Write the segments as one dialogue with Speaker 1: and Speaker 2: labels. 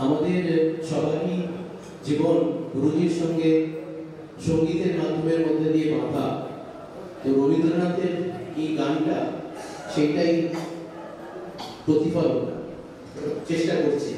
Speaker 1: আমাদের সবারই জীবন গুরুজির সঙ্গে সঙ্গীতের মাধ্যমের মধ্যে দিয়ে বাঁধা। তো রবীন্দ্রনাথের এই গানটা সেটাই প্রতিফলন চেষ্টা করছি।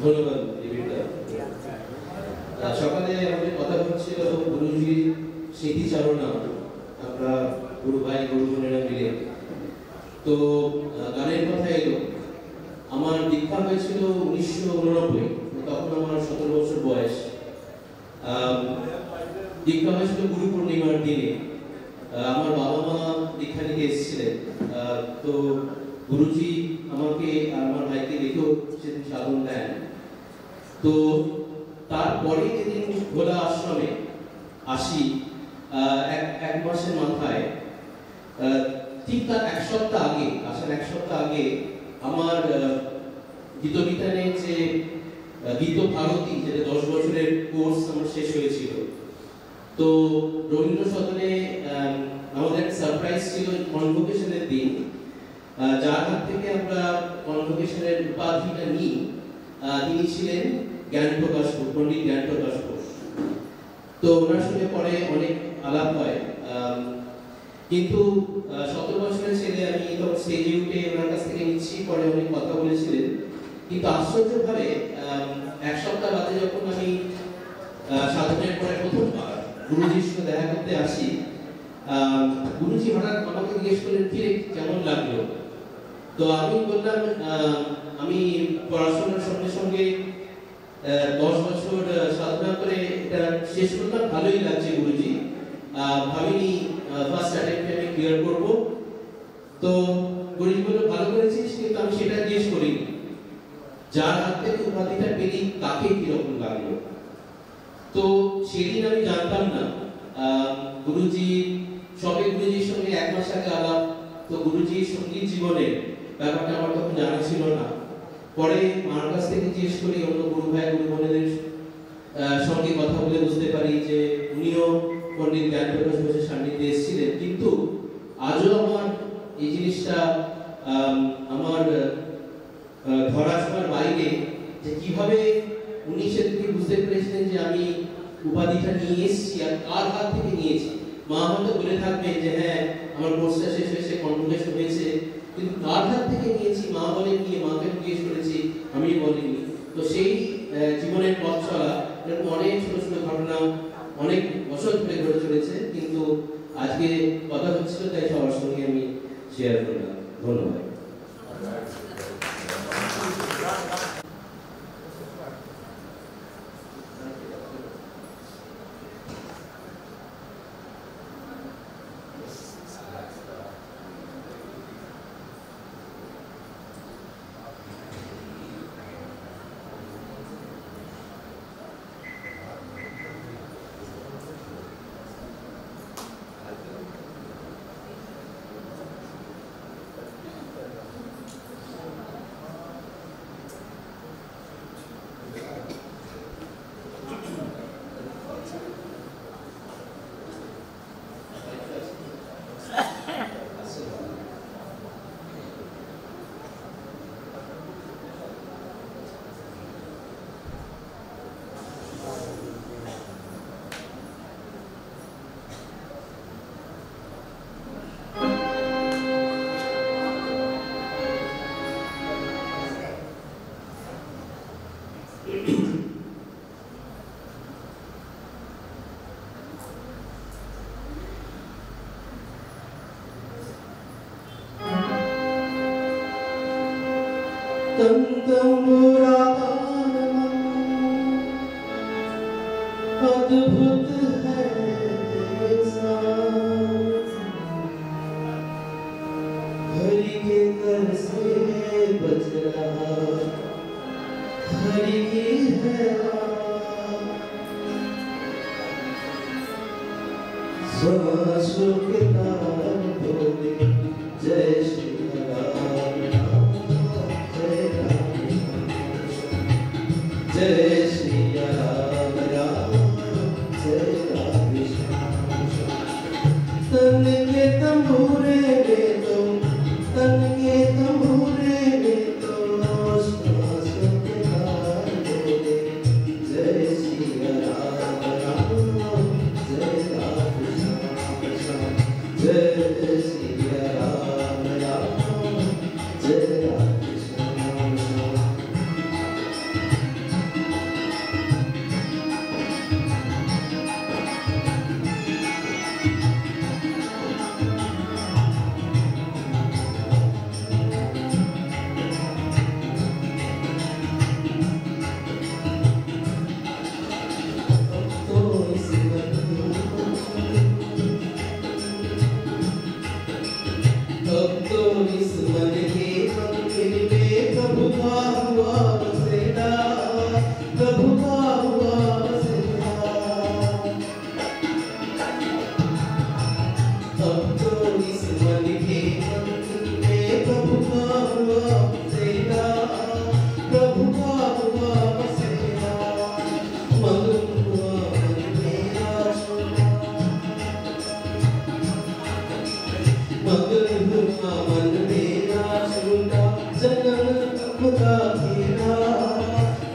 Speaker 1: ধন্যবাদ দেবিকা। সকালে আমাদের কথা হচ্ছিল গুরুজির স্মৃতিচারণা, আমরা গুরু ভাই গুরু বোনেরা মিলে। তো গানের কথা এলো। আমার দীক্ষা হয়েছিল 1989, তখন আমার 17 বছর বয়স। দীক্ষা হয়েছিল গুরু পূর্ণিমার দিনে। আমার বাবা মা দীক্ষা নিতে এসেছিলেন। তো গুরুজি আমাকে আর আমার ভাইকে রেখেও সেদিন সাধন দেন। তো তারপরে যেদিন ভোলা আশ্রমে আসি, এক মাসের মাথায়, ঠিক তার এক সপ্তাহ আগে, আসার এক সপ্তাহ আগে আমার গীতবিতানের যে গীত ভারতী, যেটা 10 বছরের কোর্স আমার শেষ হয়েছিল। তো রবীন্দ্র সদনে আমাদের সারপ্রাইজ ছিল কনভোকেশনের দিন, যার হাত থেকে আমরা কনভোকেশনের উপাধিটা নিই, তিনি ছিলেন জ্ঞানপ্রকাশ ঘোষ, পণ্ডিত জ্ঞানপ্রকাশ ঘোষ। তো ওনার সঙ্গে পরে অনেক আলাপ হয়, কিন্তু 17 বছরের ছেলে, আমি তখন স্টেজে উঠে ওনার কাছ থেকে নিচ্ছি, পরে অনেক কথা বলেছিলেন। কিন্তু আশ্চর্যভাবে এক সপ্তাহ বাদে যখন আমি সাধনের পরে প্রথমবার গুরুজির সঙ্গে দেখা করতে আসি, গুরুজি হঠাৎ আমাকে জিজ্ঞেস করলেন, কি কেমন লাগলো? তো আমি বললাম, আমি পড়াশোনার সঙ্গে সঙ্গে 10 বছর সাধনা করে এটা শেষ করলাম, ভালোই লাগছে গুরুজি, ভাবিনি ফার্স্ট অ্যাটেম্পটে আমি ক্লিয়ার করব। তো গুরুজি বলল, ভালো করেছিস, কিন্তু আমি সেটা জিজ্ঞেস করিনি, যার হাত থেকে উপাধিটা পেলি তাকে কিরকম লাগলো। তো সেদিন আমি জানতাম না গুরুজি, সবে গুরুজির সঙ্গে 1 মাস আগে আলাপ। তো গুরুজির সঙ্গীত জীবনের ব্যাপারটা আমার তখন জানা ছিল না। পরে মার কাছ থেকে জিজ্ঞেস করি, অন্য গুরু ভাই গুরু বোনেদের সঙ্গে কথা বলে বুঝতে পারি যে উনিও পণ্ডিত জ্ঞানপ্রকাশ ঘোষের সান্নিধ্যে এসেছিলেন। কিন্তু আজও আমার এই জিনিসটা আমার ধরাছোঁয়ার বাইরে, যে কিভাবে উনি সেদিকে বুঝতে পেরেছিলেন যে আমি উপাধিটা নিয়ে এসেছি আর কার হাত থেকে নিয়েছি। মা হয়তো বলে থাকবেন যে হ্যাঁ আমার কোর্সটা শেষ হয়েছে, কনভোকেশন হয়েছে, কিন্তু কার হাত থেকে নিয়েছি মা বলেননি, মাকে জিজ্ঞেস করেছি, আমি বলিনি। তো সেই জীবনের পথ চলা, এরকম অনেক ছোট ছোট ঘটনা অনেক বছর ধরে ঘটে চলেছে, কিন্তু আজকে কথা হচ্ছিল তাই সবার সঙ্গে আমি শেয়ার করলাম। ধন্যবাদ। अद्भुत है हरि के कर से बच रहा, हरि की है सांसों के तार बोले जय श्री राम, जय राम, जय श्री राम, राम जय राधे श्याम। तन के तंबूरे में तुम, तन के तंबूरे में तुम सांसों के तार बोले जय श्री राम, राम जय राधे श्याम, जय श्री राम, राम जय राधे श्याम। अब तो इस मन के मंदिर में प्रभु का हुआ बसेरा, प्रभु का हुआ बसेरा। अब तो इस मन के मंदिर में प्रभु का हुआ बसेरा, प्रभु का हुआ बसेरा। मगन हुआ मन मेरा छोटा, मगन हुआ मन मेरा छोटा, जन्म जन्म का तेरा,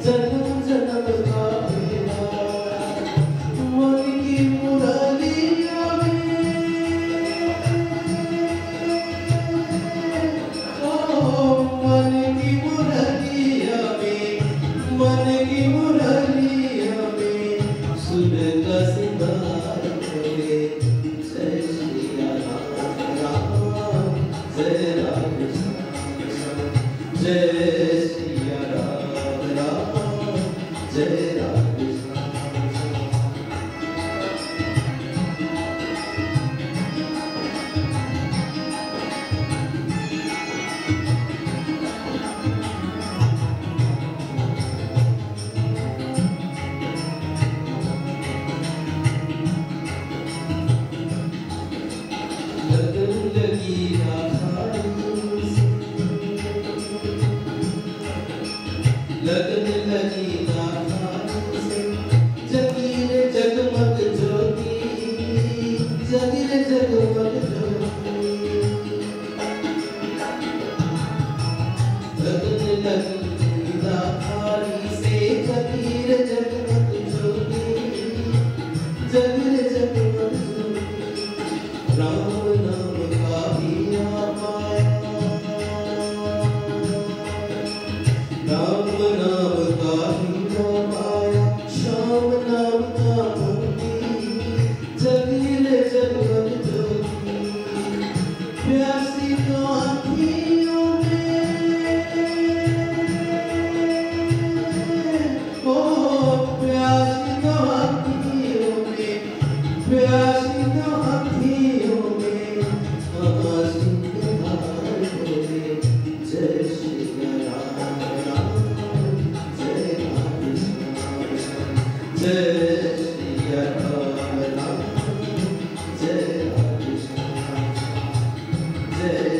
Speaker 1: जन्म जन्म का तेरा। मन की मुरलिया में, ओ मन की मुरलिया में, मन की मुरलिया में सुर का सिंगार करे। जय श्री राम राम, जय राम श्याम, जय श्री राम राम, जय राम श्याम। लगन लगी राखारी से, लगन लगी राखारी से, जगीर जगमग ज्योति, जगीर जगमग ज्योति। लगन लगी राखारी से, जगीर जगमग ज्योति, जगीर जगमग ज्योति। राम नाम का हिया पाया, राम नाम का हिया पाया, श्याम नाम का मुक्ति, जगीर जगमग ज्योति। प्यासी तो आँखियों में, ओ प्यासी तो आँखियों में, प्यासी तो आँखियों में, आंसू के धार बोले। जय श्री राम राम, जय राम श्याम, जय श्री राम राम, जय राम श्याम, जय